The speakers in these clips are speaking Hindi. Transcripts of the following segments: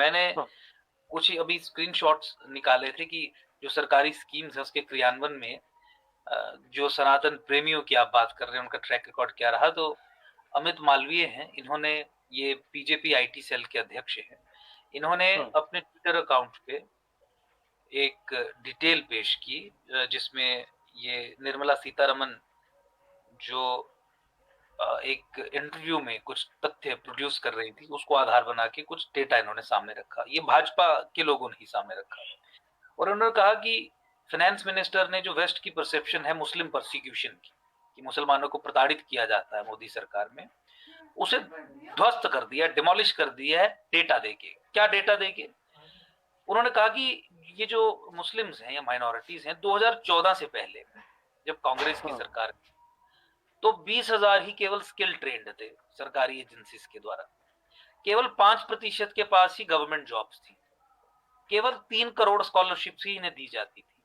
मैंने हाँ, कुछ ही अभी स्क्रीनशॉट्स निकाले थे कि जो सरकारी स्कीम्स है उसके क्रियान्वयन में जो सनातन प्रेमियों की आप बात कर रहे हैं उनका ट्रैक रिकॉर्ड क्या रहा। तो अमित मालवीय हैं, इन्होंने ये बीजेपी आईटी सेल के अध्यक्ष हैं। इन्होंने हाँ, अपने ट्विटर अकाउंट पे एक डिटेल पेश की जिसमें ये निर्मला सीतारमन जो एक इंटरव्यू में कुछ तथ्य प्रोड्यूस कर रही थी, उसको आधार बना के कुछ डेटा इन्होंने सामने रखा। ये भाजपा के लोगों ने ही सामने रखा और उन्होंने कहा कि फाइनेंस मिनिस्टर ने जो वेस्ट की परसेप्शन है मुस्लिम परसिक्यूशन की, कि मुसलमानों को प्रताड़ित किया जाता है मोदी सरकार में, उसे ध्वस्त कर दिया, डिमोलिश कर दिया है डेटा देके। क्या डेटा देके? उन्होंने कहा कि ये जो मुस्लिम्स हैं या माइनॉरिटीज हैं 2014 से पहले जब कांग्रेस की हाँ, सरकार थी, तो 20,000 ही केवल स्किल ट्रेंड थे सरकारी एजेंसीज के द्वारा। केवल 5% के पास ही गवर्नमेंट जॉब्स थी। केवल 3 करोड़ स्कॉलरशिप्स ही इन्हें दी जाती थी।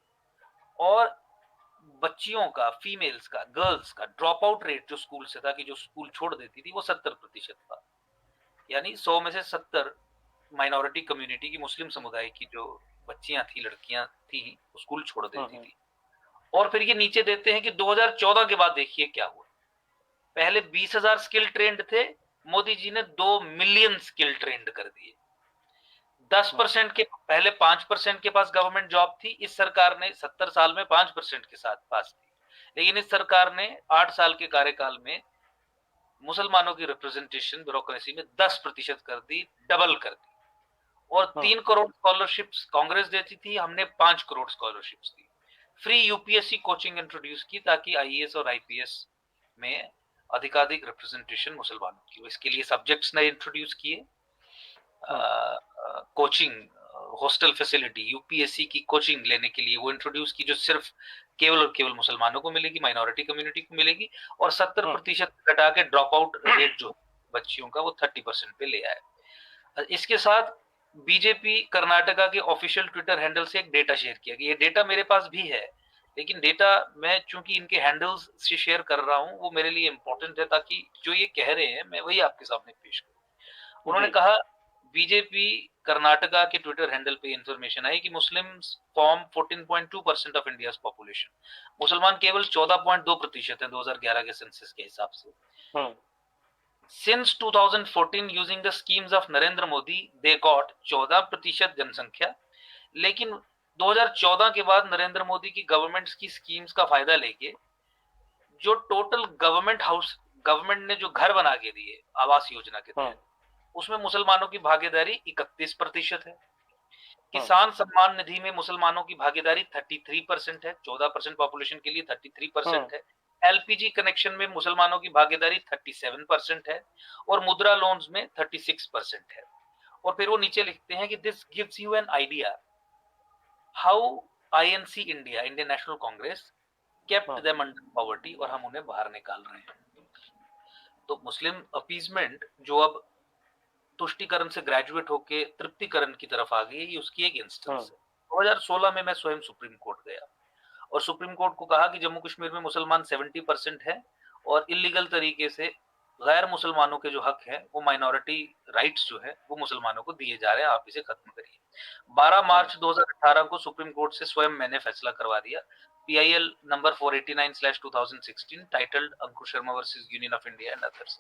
और बच्चियों का, फीमेल्स का, गर्ल्स का ड्रॉप आउट रेट जो स्कूल से था, कि जो स्कूल छोड़ देती थी, वो 70% था। यानी 100 में से 70 माइनॉरिटी कम्युनिटी की, मुस्लिम समुदाय की जो बच्चियां थी, लड़कियां थी, वो स्कूल छोड़ हाँ, देती हाँ, थी। और फिर ये नीचे देते हैं कि 2014 के बाद देखिए क्या हुआ। पहले 20,000 स्किल ट्रेंड थे, मोदी जी ने 2 मिलियन स्किल ट्रेंड कर दिए। दस हाँ, परसेंट के पहले 5% के पास गवर्नमेंट जॉब थी, इस सरकार ने 70 साल में 5% के साथ पास थी। लेकिन इस सरकार ने 8 साल के कार्यकाल में मुसलमानों की रिप्रेजेंटेशन ब्यूरोक्रेसी में 10% कर दी, डबल कर दी। और हाँ, 3 करोड़ स्कॉलरशिप्स कांग्रेस देती थी, हमने 5 करोड़ स्कॉलरशिप्स दी। फ्री यूपीएससी कोचिंग इंट्रोड्यूस की ताकि आईएएस और आईपीएस में अधिकाधिक रिप्रेजेंटेशन मुसलमानों की हो। इसके लिए सब्जेक्ट्स ने इंट्रोड्यूस किए, हाँ, कोचिंग, हॉस्टल फैसिलिटी, यूपीएससी की कोचिंग लेने के लिए वो इंट्रोड्यूस की, जो सिर्फ केवल और केवल मुसलमानों को मिलेगी, माइनॉरिटी कम्युनिटी को मिलेगी। और सत्तर हाँ, प्रतिशत घटा के ड्रॉप आउट रेट जो बच्चियों का, वो 30% पे ले आए। इसके साथ बीजेपी कर्नाटका के ऑफिशियल ट्विटर हैंडल से एक डेटा शेयर किया गया। ये डेटा मेरे पास भी है, लेकिन डेटा मैं चूंकि इनके हैंडल्स से शेयर कर रहा हूं, वो मेरे लिए इंपॉर्टेंट है, ताकि जो ये कह रहे हैं मैं वही आपके सामने पेश करूं। उन्होंने जी, कहा, बीजेपी कर्नाटका के ट्विटर हैंडल पे इंफॉर्मेशन आई कि Muslims form 14.2% of India population. मुसलमान केवल 14.2% है 2011 के सेंसस के हिसाब से। हाँ, since 2014 using the schemes of Narendra Modi they got 14% जनसंख्या। लेकिन 2014 के बाद नरेंद्र मोदी की गवर्नमेंट की स्कीम्स का फायदा लेके जो टोटल गवर्नमेंट ने जो घर बना के दिए आवास योजना के हाँ, तहत, उसमें मुसलमानों की भागीदारी 31% है। हाँ, किसान सम्मान निधि में मुसलमानों की भागीदारी 33% है, 14% पॉपुलेशन के लिए हाँ, 33% है। एलपीजी कनेक्शन में मुसलमानों की भागीदारी 37% है। और मुद्रा लोन्स में 36% है। और फिर वो नीचे लिखते हैं कि this gives you an idea how INC India, Indian national Congress, kept हाँ, देम अंडर पॉवर्टी, और हम उन्हें बाहर निकाल रहे हैं। तो मुस्लिम अपीजमेंट जो अब तुष्टिकरण से ग्रेजुएट होके तृप्तिकरण की तरफ आ गई है, ये उसकी एक हाँ, इंस्टेंस है। 2016 में मैं स्वयं सुप्रीम कोर्ट गया और सुप्रीम कोर्ट को कहा कि जम्मू कश्मीर में मुसलमान 70% है और इलीगल तरीके से गैर मुसलमानों के जो हक है, वो माइनॉरिटी राइट्स जो है, वो मुसलमानों को दिए जा रहे हैं, आप इसे खत्म करिए। 12 हाँ, मार्च 2018 को सुप्रीम कोर्ट से स्वयं मैंने फैसला करवा दिया, PIL number 489/2016, titled Ankush Sharma versus union of India and others.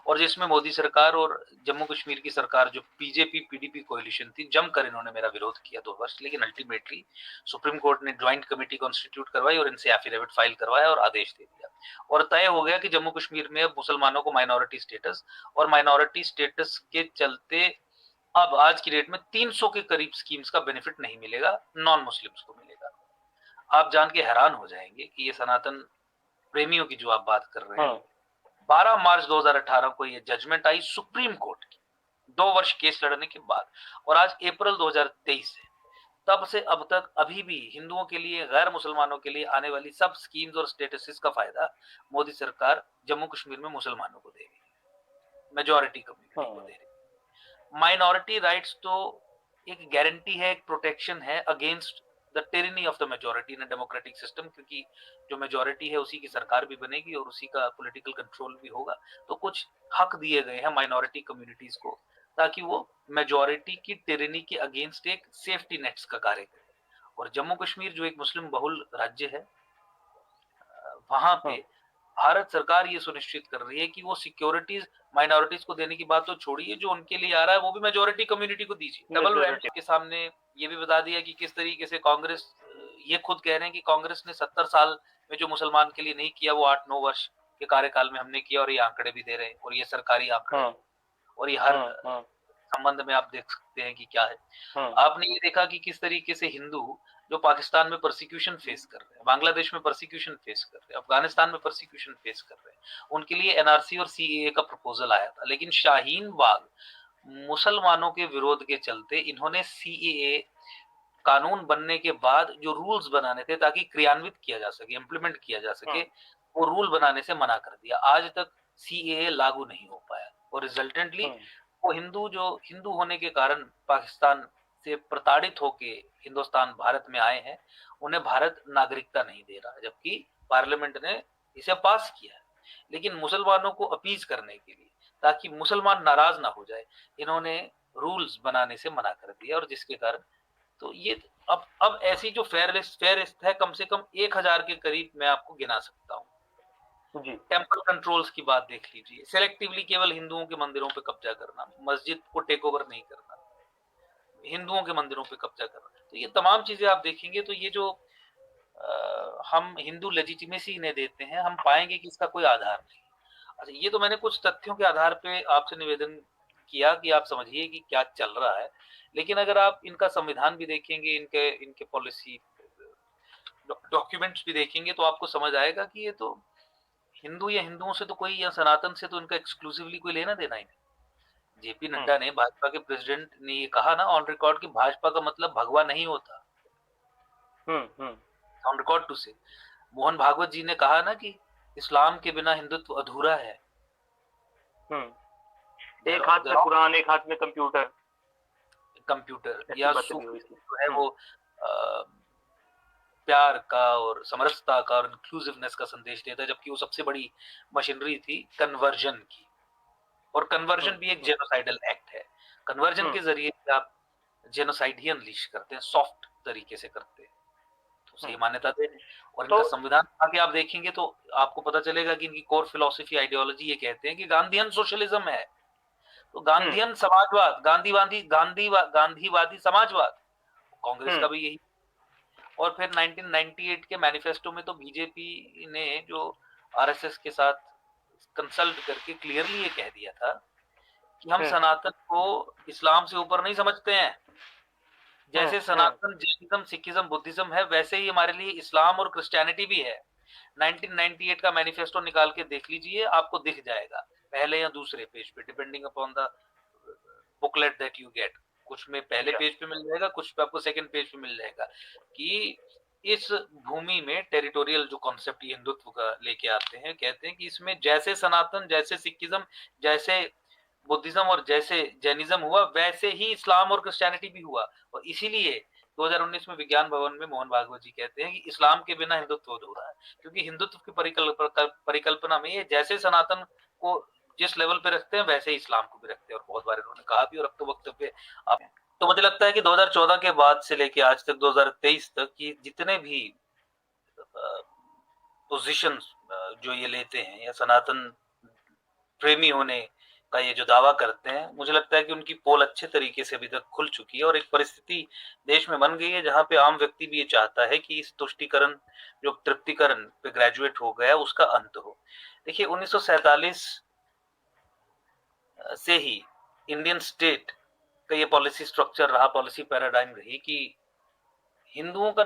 और जिसमें मोदी सरकार और जम्मू कश्मीर की सरकार, जो बीजेपी पीडीपी कोalition थी, जमकर इन्होंने मेरा विरोध किया 2 वर्ष। लेकिन अल्टीमेटली सुप्रीम कोर्ट ने ज्वाइंट कमेटी कॉन्स्टिट्यूट करवाई और इनसे एफिडेविट फाइल करवाया और आदेश दे दिया। और तय हो गया कि जम्मू कश्मीर में अब मुसलमानों को माइनॉरिटी स्टेटस, और माइनॉरिटी स्टेटस के चलते अब आज की डेट में 300 के करीब स्कीम्स का बेनिफिट नहीं मिलेगा, नॉन मुस्लिम्स को मिलेगा। आप जान के हैरान हो जाएंगे कि ये सनातन प्रेमियों की जो आप बात कर रहे हैं, हाँ, 12 मार्च 2018 को ये जजमेंट आई सुप्रीम कोर्ट की, 2 वर्ष केस लड़ने के बाद। और आज अप्रैल 2023 है। तब से अब तक अभी भी हिंदुओं के लिए, गैर मुसलमानों के लिए आने वाली सब स्कीम्स और स्टेटसेस का फायदा मोदी सरकार जम्मू कश्मीर में मुसलमानों को दे रही है, मेजोरिटी कम्युनिटी को हाँ, दे रही है। माइनॉरिटी राइट्स तो एक गारंटी है, एक प्रोटेक्शन है against the tyranny of the majority in a democratic system, क्योंकि जो मेजोरिटी है उसी की सरकार भी बनेगी और उसी का पॉलिटिकल कंट्रोल भी होगा। तो कुछ हक दिए गए हैं माइनॉरिटी कम्युनिटीज को, ताकि वो मेजॉरिटी की टिरनी के अगेंस्ट एक सेफ्टी नेट्स का कार्य करे। और जम्मू कश्मीर जो एक मुस्लिम बहुल राज्य है, वहां पे हाँ, भारत सरकार ये सुनिश्चित कर रही है कि वो सिक्योरिटीज माइनॉरिटीज को देने की बात तो छोड़िए, जो उनके लिए आ रहा है वो भी मेजोरिटी कम्युनिटी को दीजिए। Double majority. के सामने ये भी बता दिया कि किस तरीके से कांग्रेस, ये खुद कह रहे हैं कि कांग्रेस ने 70 साल में जो मुसलमान के लिए नहीं किया वो 8-9 वर्ष के कार्यकाल में हमने किया, और ये आंकड़े भी दे रहे हैं, और ये सरकारी आंकड़े हाँ, हैं, और ये हर हाँ, हाँ, संबंध में आप देख सकते हैं कि क्या है। हाँ, आपने ये देखा कि किस तरीके से हिंदू जो पाकिस्तान में परसिक्यूशन फेस कर रहे हैं, बांग्लादेश में परसिक्यूशन फेस कर रहे हैं, अफगानिस्तान में परसिक्यूशन फेस कर रहे हैं, उनके लिए एनआरसी और सीएए का प्रपोजल आया था, लेकिन शाहीन बाग मुसलमानों के विरोध के चलते इन्होंने सीएए कानून बनने के बाद जो रूल्स बनाने थे ताकि क्रियान्वित किया जा सके, इम्प्लीमेंट किया जा सके, हाँ, वो रूल बनाने से मना कर दिया। आज तक सीएए लागू नहीं हो पाया, और रिजल्टेंटली हाँ, वो हिंदू होने के कारण पाकिस्तान से प्रताड़ित होके हिंदुस्तान भारत में आए हैं, उन्हें भारत नागरिकता नहीं दे रहा, जबकि पार्लियामेंट ने इसे पास किया है। लेकिन मुसलमानों को अपीज करने के लिए, ताकि मुसलमान नाराज ना हो जाए, इन्होंने रूल्स बनाने से मना कर दिया, और जिसके कारण तो ये अब ऐसी जो फेयर लिस्ट है, कम से कम 1000 के करीब मैं आपको गिना सकता हूँ। जी, टेम्पल कंट्रोल्स की बात देख लीजिए, सिलेक्टिवली केवल हिंदुओं के मंदिरों पे कब्जा करना, मस्जिद को टेक ओवर नहीं करना, हिंदुओं के मंदिरों पे कब्जा करना, तो ये तमाम चीजें आप देखेंगे तो ये जो हम हिंदू लेजिटिमेसी इन्हें देते हैं, हम पाएंगे कि इसका कोई आधार नहीं। अच्छा, ये तो मैंने कुछ तथ्यों के आधार पे आपसे निवेदन किया कि आप समझिए कि क्या चल रहा है, लेकिन अगर आप इनका संविधान भी देखेंगे, इनके इनके पॉलिसी डॉक्यूमेंट्स भी देखेंगे, तो आपको समझ आएगा कि ये तो हिंदू या हिंदुओं से तो कोई, या सनातन से तो इनका एक्सक्लूसिवली कोई लेना देना ही नहीं। जेपी हाँ, नड्डा ने, भाजपा के प्रेसिडेंट ने ये कहा ना ऑन रिकॉर्ड कि भाजपा का मतलब भगवा नहीं होता, हम्म, ऑन रिकॉर्ड टू से। मोहन भागवत जी ने कहा ना कि इस्लाम के बिना हिंदुत्व अधूरा है। एक हाथ में कुरान, एक हाथ में कंप्यूटर, कंप्यूटर ऐसी या बातें भी हुई थी। जो है वो प्यार का और समरसता का और इंक्लूसिवनेस का संदेश देता है, जबकि वो सबसे बड़ी मशीनरी थी कन्वर्जन की, और कन्वर्जन हम्म, भी एक हम्म, जेनोसाइडल एक्ट है। कन्वर्जन हम्म, के जरिए आप जेनोसाइड ही अनलीश करते हैं, सॉफ्ट तरीके से करते हैं, तो सही हम्म। मान्यता दे रहे हैं। और तो इनका संविधान आगे आप देखेंगे तो आपको पता चलेगा कि इनकी कोर फिलोसफी आइडियोलॉजी ये कहते हैं कि गांधीयन सोशलिज्म है, तो हम्म, गांधीयन समाजवाद, गांधीवादी समाजवाद, कांग्रेस हम्म, का भी यही। और फिर 1998 के मैनिफेस्टो में तो बीजेपी ने जो आरएसएस के साथ कंसल्ट करके क्लियरली ये कह दिया था कि हम हम्म, सनातन को इस्लाम से ऊपर नहीं समझते हैं। हम्म, जैसे सनातन जैनिज्म, सिखिज्म, बुद्धिज्म है, वैसे ही हमारे लिए इस्लाम और क्रिश्चियनिटी भी है। 1998 का मैनिफेस्टो निकाल के देख लीजिए, आपको दिख जाएगा, पहले या दूसरे पेज पे, depending upon the booklet that you get. कुछ में पहले अच्छा, पेज पे मिल जाएगा, कुछ पे आपको सेकंड पेज पे मिल जाएगा कि इस भूमि में टेरिटोरियल जो कॉन्सेप्ट ये हिंदुत्व का लेके आते हैं, कहते हैं कि इसमें जैसे सनातन, जैसे सिखिज्म, जैसे बुद्धिज्म और जैसे जैनिज्म हुआ, वैसे ही इस्लाम और क्रिश्चियनिटी भी हुआ। और इसीलिए 2019 में विज्ञान भवन में मोहन भागवत जी कहते हैं कि इस्लाम के बिना हिंदुत्व अधूरा है, क्योंकि हिंदुत्व की परिकल्पना में ये जैसे सनातन को जिस लेवल पे रखते हैं, वैसे ही इस्लाम को भी रखते हैं, और बहुत बार इन्होंने कहा भी, और अब तो वक्तव्य आप। तो मुझे लगता है कि 2014 के बाद से लेके आज तक 2023 तक की जितने भी पोजीशन जो ये लेते हैं, या सनातन प्रेमी होने का ये जो दावा करते हैं, मुझे लगता है कि उनकी पोल अच्छे तरीके से अभी तक खुल चुकी है, और एक परिस्थिति देश में बन गई है जहां पे आम व्यक्ति भी ये चाहता है कि इस तुष्टीकरण, जो तृप्तिकरण पे ग्रेजुएट हो गया, उसका अंत हो। देखिए 1947 से ही इंडियन स्टेट का ये पॉलिसी स्ट्रक्चर रहा, पॉलिसी पैराडाइम रही कि हिंदुओं का